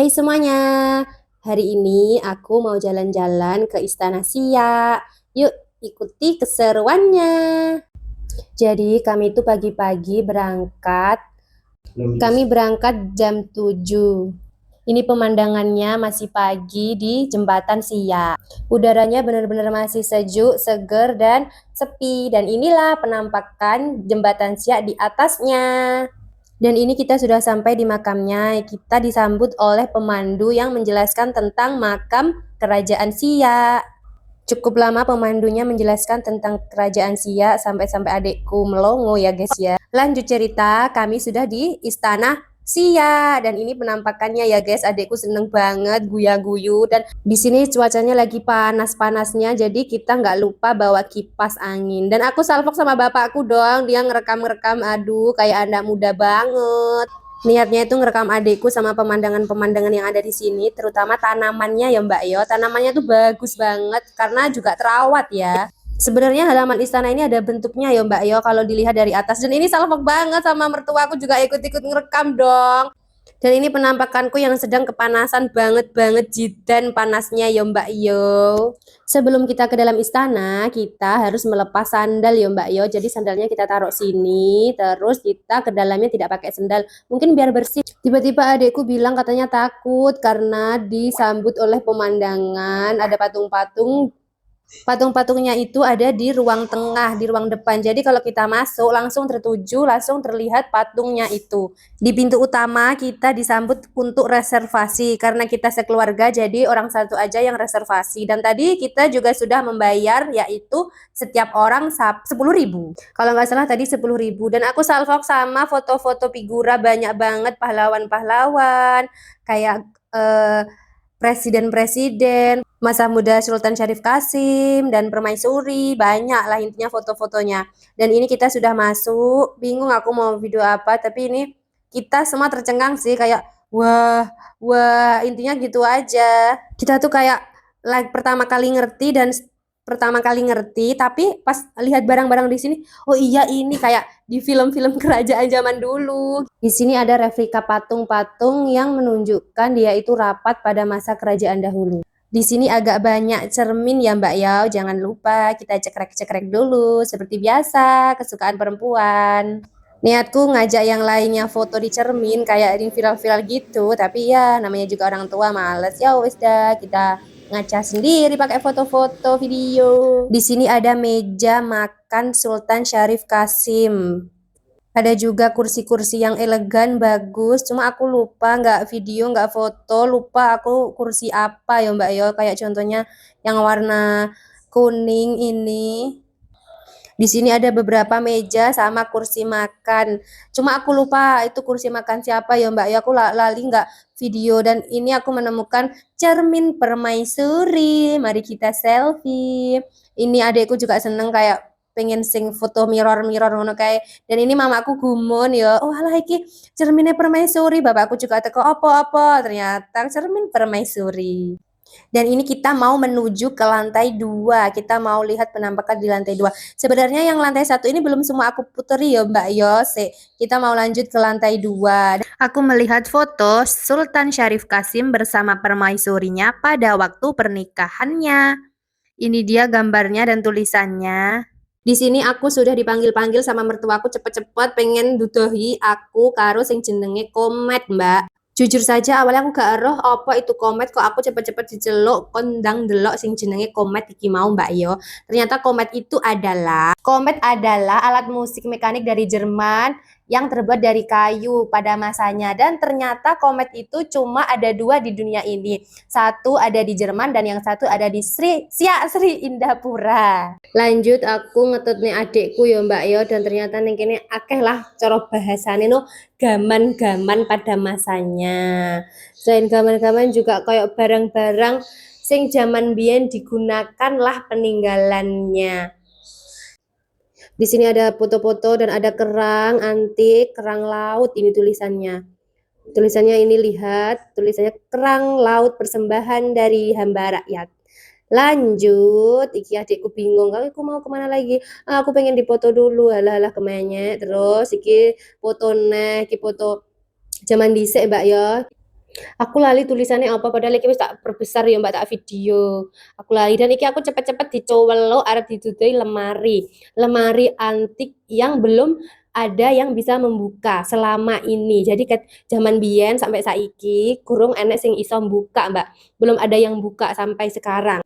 Hai semuanya, hari ini aku mau jalan-jalan ke Istana Siak. Yuk ikuti keseruannya. Jadi kami itu pagi-pagi berangkat. Kami berangkat jam 7. Ini pemandangannya masih pagi di Jembatan Siak. Udaranya benar-benar masih sejuk, seger, dan sepi. Dan inilah penampakan Jembatan Siak di atasnya. Dan ini kita sudah sampai di makamnya. Kita disambut oleh pemandu yang menjelaskan tentang makam Kerajaan Siak. Cukup lama pemandunya menjelaskan tentang Kerajaan Siak sampai-sampai adikku melongo ya guys ya. Lanjut cerita, kami sudah di Istana Siak dan ini penampakannya ya guys. Adikku seneng banget guya-guyu dan di sini cuacanya lagi panas-panasnya jadi kita nggak lupa bawa kipas angin. Dan aku salvok sama bapakku dong, dia ngerekam-ngerekam, aduh kayak anak muda banget. Niatnya itu ngerekam adikku sama pemandangan-pemandangan yang ada di sini, terutama tanamannya ya Mbak Yo. Tanamannya tuh bagus banget karena juga terawat ya. Sebenarnya halaman istana ini ada bentuknya ya Mbak Yo kalau dilihat dari atas. Dan ini salfok banget sama mertuaku juga ikut-ikut ngerekam dong. Dan ini penampakanku yang sedang kepanasan banget jidan panasnya ya Mbak Yo. Sebelum kita ke dalam istana, kita harus melepas sandal ya Mbak Yo. Jadi sandalnya kita taruh sini, terus kita ke dalamnya tidak pakai sandal. Mungkin biar bersih. Tiba-tiba adekku bilang katanya takut karena disambut oleh pemandangan, ada patung-patung. Patung-patungnya itu ada di ruang tengah, di ruang depan. Jadi kalau kita masuk langsung tertuju, langsung terlihat patungnya itu. Di pintu utama kita disambut untuk reservasi karena kita sekeluarga jadi orang satu aja yang reservasi. Dan tadi kita juga sudah membayar yaitu setiap orang 10.000. Kalau nggak salah tadi 10.000. Dan aku salvok sama foto-foto figura banyak banget pahlawan-pahlawan kayak presiden-presiden, masa muda Sultan Syarif Kasim, dan permaisuri, banyak lah intinya foto-fotonya. Dan ini kita sudah masuk, bingung aku mau video apa, tapi ini kita semua tercengang sih, kayak wah, wah, intinya gitu aja. Kita tuh kayak like pertama kali ngerti dan tapi pas lihat barang-barang di sini, oh iya ini kayak di film-film kerajaan zaman dulu. Di sini ada replika patung-patung yang menunjukkan dia itu rapat pada masa kerajaan dahulu. Di sini agak banyak cermin ya Mbak Yao, jangan lupa kita cekrek-cekrek dulu seperti biasa, kesukaan perempuan. Niatku ngajak yang lainnya foto di cermin kayak di viral-viral gitu, tapi ya namanya juga orang tua males. Ya wes dah, kita ngaca sendiri pakai foto-foto video. Di sini ada meja makan Sultan Syarif Kasim. Ada juga kursi-kursi yang elegan, bagus. Cuma aku lupa, nggak video, nggak foto. Lupa aku kursi apa ya Mbak Yo. Kayak contohnya yang warna kuning ini. Di sini ada beberapa meja sama kursi makan. Cuma aku lupa itu kursi makan siapa ya Mbak ya. Aku lali nggak video dan ini aku menemukan cermin permaisuri. Mari kita selfie. Ini adekku juga seneng kayak pengen sing foto mirror-mirror ngono kayak. Dan ini mamaku gumun ya. Oh alah iki cerminnya permaisuri. Bapakku juga teko apa-apa. Ternyata cermin permaisuri. Dan ini kita mau menuju ke lantai 2. Kita mau lihat penampakan di lantai 2. Sebenarnya yang lantai 1 ini belum semua aku puteri ya Mbak Yose. Kita mau lanjut ke lantai 2. Aku melihat foto Sultan Syarif Kasim bersama permaisurinya pada waktu pernikahannya. Ini dia gambarnya dan tulisannya. Di sini aku sudah dipanggil-panggil sama mertuaku cepet-cepet pengen dudohi aku karo sing jenenge Komet, Mbak. Jujur saja awalnya aku gak eroh apa itu Komet, kok aku cepet-cepet diceluk kondang delok sing jenenge Komet iki mau Mbak Yo. Ternyata Komet adalah alat musik mekanik dari Jerman yang terbuat dari kayu pada masanya. Dan ternyata komet itu cuma ada 2 di dunia ini. Satu ada di Jerman dan yang satu ada di Siak Sri Indapura. Lanjut aku ngetut nih adikku ya Mbak Yo, dan ternyata nih kene akeh lah cara bahasane no gaman-gaman pada masanya. Selain gaman-gaman juga kayak barang-barang sing zaman biyen digunakan lah peninggalannya. Di sini ada foto-foto dan ada kerang antik, kerang laut ini tulisannya. Tulisannya ini lihat, tulisannya kerang laut persembahan dari hamba rakyat. Lanjut, iki adikku bingung, aku mau kemana lagi? Aku pengen dipoto dulu, halah kemenyek. Terus iki foto iki foto zaman dhisik Mbak ya. Aku lali tulisannya apa padahal iki wis tak perbesar ya Mbak, tak video. Aku lali dan iki aku cepet-cepet dicowelo arep didudui lemari. Lemari antik yang belum ada yang bisa membuka selama ini. Jadi zaman biyen sampai saiki kurung enek sing iso buka, Mbak. Belum ada yang buka sampai sekarang.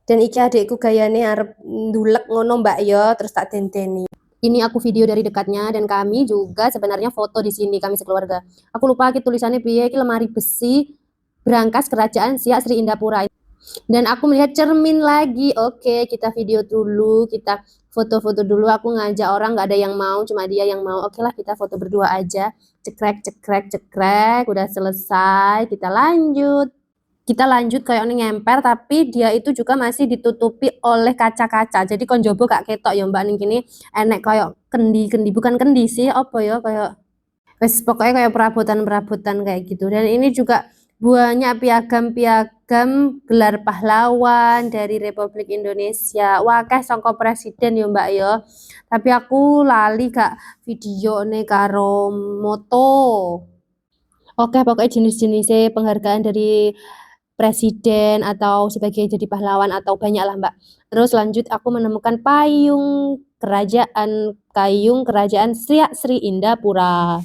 Dan iki adikku gayane arep ndulek ngono Mbak ya, terus tak denteni. Ini aku video dari dekatnya dan kami juga sebenarnya foto di sini kami sekeluarga. Aku lupa ki tulisannya piye iki lemari besi berangkas kerajaan Siak Sri Indapura. Dan aku melihat cermin lagi. Oke, kita video dulu, kita foto-foto dulu. Aku ngajak orang nggak ada yang mau, cuma dia yang mau. Oke lah, kita foto berdua aja. Cekrek, cekrek, cekrek. Udah selesai, kita lanjut. Kita lanjut kayak ini ngemper tapi dia itu juga masih ditutupi oleh kaca-kaca. Jadi kon jobo gak ketok ya Mbak ning kene enek kayak kendi-kendi bukan kendi sih apa ya kayak wes pokoknya kayak perabotan-perabotan kayak gitu. Dan ini juga banyak piagam-piagam gelar pahlawan dari Republik Indonesia. Wakeh sangka presiden ya Mbak ya. Tapi aku lali gak video nih karo moto. Oke, pokoknya jenis-jenisnya penghargaan dari presiden atau sebagai jadi pahlawan atau banyak lah Mbak. Terus lanjut aku menemukan kayung kerajaan Siak Sri Indapura.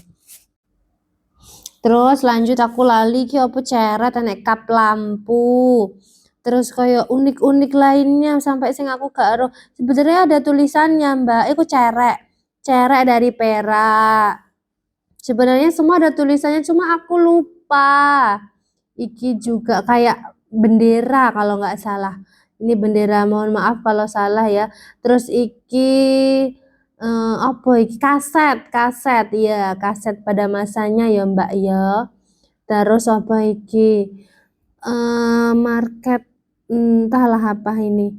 Terus lanjut aku lali ki opo ceret enek kap lampu. Terus kayak unik-unik lainnya sampai sing aku gak ero. Sebenarnya ada tulisannya Mbak, itu cerek. Cerek dari perak. Sebenarnya semua ada tulisannya cuma aku lupa. Iki juga kayak bendera kalau nggak salah. Ini bendera, mohon maaf kalau salah ya. Terus iki apa iki kaset ya kaset pada masanya ya Mbak ya. Terus apa iki market entahlah apa ini.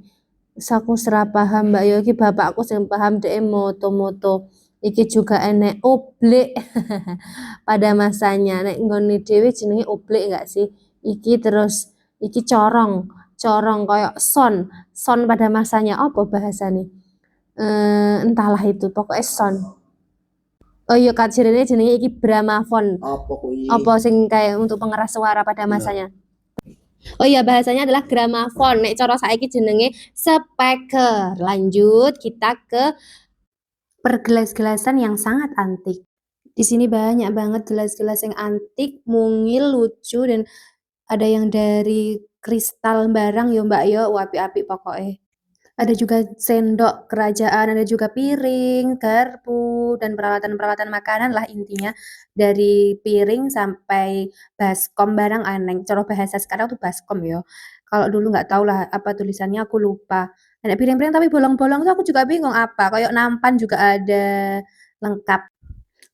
Aku serah paham Mbak ya iki bapakku sing paham dhek moto-moto. Iki juga enek oblek pada masanya. Nek nggone dhewe jenenge oblek enggak sih? Iki terus iki corong, corong kayak son pada masanya apa bahasane? Entahlah itu, pokoknya son. Oh iya Kak jenenge iki Bramafon. Apa kuwi? Apa sing kayak untuk pengeras suara pada masanya? Oh iya bahasanya adalah gramafon. Nek cara saiki jenenge speaker. Lanjut kita ke pergelas-gelasan yang sangat antik. Di sini banyak banget gelas-gelas yang antik, mungil, lucu dan ada yang dari kristal barang ya Mbak ya, apik-apik pokoknya. Ada juga sendok kerajaan, ada juga piring, garpu, dan peralatan-peralatan makanan lah intinya. Dari piring sampai baskom barang aneh. Cara bahasa sekarang tuh baskom ya. Kalau dulu nggak tahu lah apa tulisannya aku lupa. Ada piring-piring tapi bolong-bolong tuh aku juga bingung apa. Kayak nampan juga ada lengkap.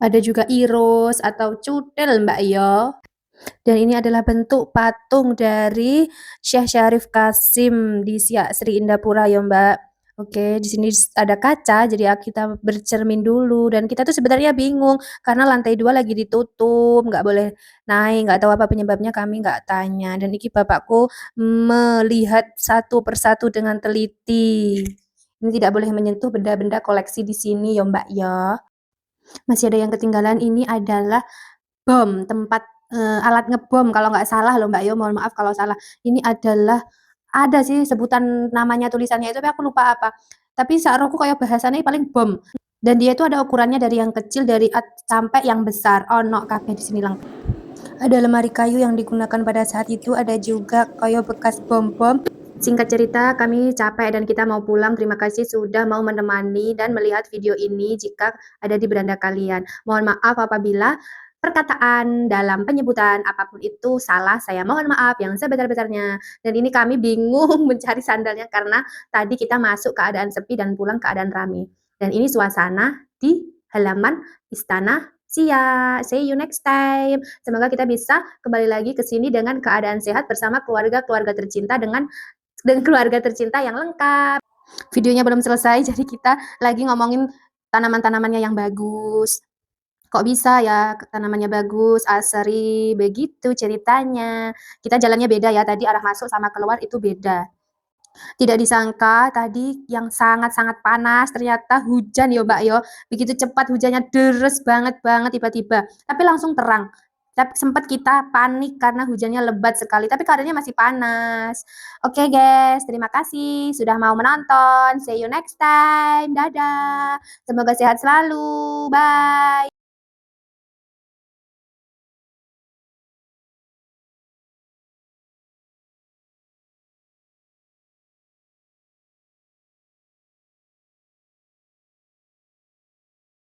Ada juga iros atau cutil Mbak yo. Dan ini adalah bentuk patung dari Syekh Syarif Kasim di Siak Sri Indapura ya Mbak. Oke, di sini ada kaca, jadi kita bercermin dulu. Dan kita tuh sebenarnya bingung karena lantai 2 lagi ditutup, nggak boleh naik, nggak tahu apa penyebabnya kami nggak tanya. Dan iki bapakku melihat satu persatu dengan teliti. Ini tidak boleh menyentuh benda-benda koleksi di sini ya Mbak ya. Masih ada yang ketinggalan, ini adalah bom, tempat, alat ngebom kalau nggak salah loh Mbak yo, mohon maaf kalau salah. Ini adalah ada sih sebutan namanya tulisannya itu tapi aku lupa apa. Tapi sakroku kayak bahasanya paling bom. Dan dia itu ada ukurannya dari yang kecil dari sampai yang besar. Ono kabeh di sini lengkap. Ada lemari kayu yang digunakan pada saat itu, ada juga kayak bekas bom-bom. Singkat cerita, kami capek dan kita mau pulang. Terima kasih sudah mau menemani dan melihat video ini jika ada di beranda kalian. Mohon maaf apabila perkataan dalam penyebutan apapun itu salah, saya mohon maaf yang sebesar-besarnya. Dan ini kami bingung mencari sandalnya karena tadi kita masuk keadaan sepi dan pulang keadaan ramai. Dan ini suasana di halaman Istana Siak. See you next time. Semoga kita bisa kembali lagi ke sini dengan keadaan sehat bersama keluarga-keluarga tercinta dengan keluarga tercinta yang lengkap. Videonya belum selesai, jadi kita lagi ngomongin tanaman-tanamannya yang bagus. Kok bisa ya tanamannya bagus, asri, begitu ceritanya. Kita jalannya beda ya, tadi arah masuk sama keluar itu beda. Tidak disangka tadi yang sangat-sangat panas, ternyata hujan ya Mbak yo. Begitu cepat hujannya deres banget tiba-tiba. Tapi langsung terang. Tapi sempat kita panik karena hujannya lebat sekali, tapi keadaannya masih panas. Oke guys, terima kasih sudah mau menonton. See you next time. Dadah. Semoga sehat selalu. Bye.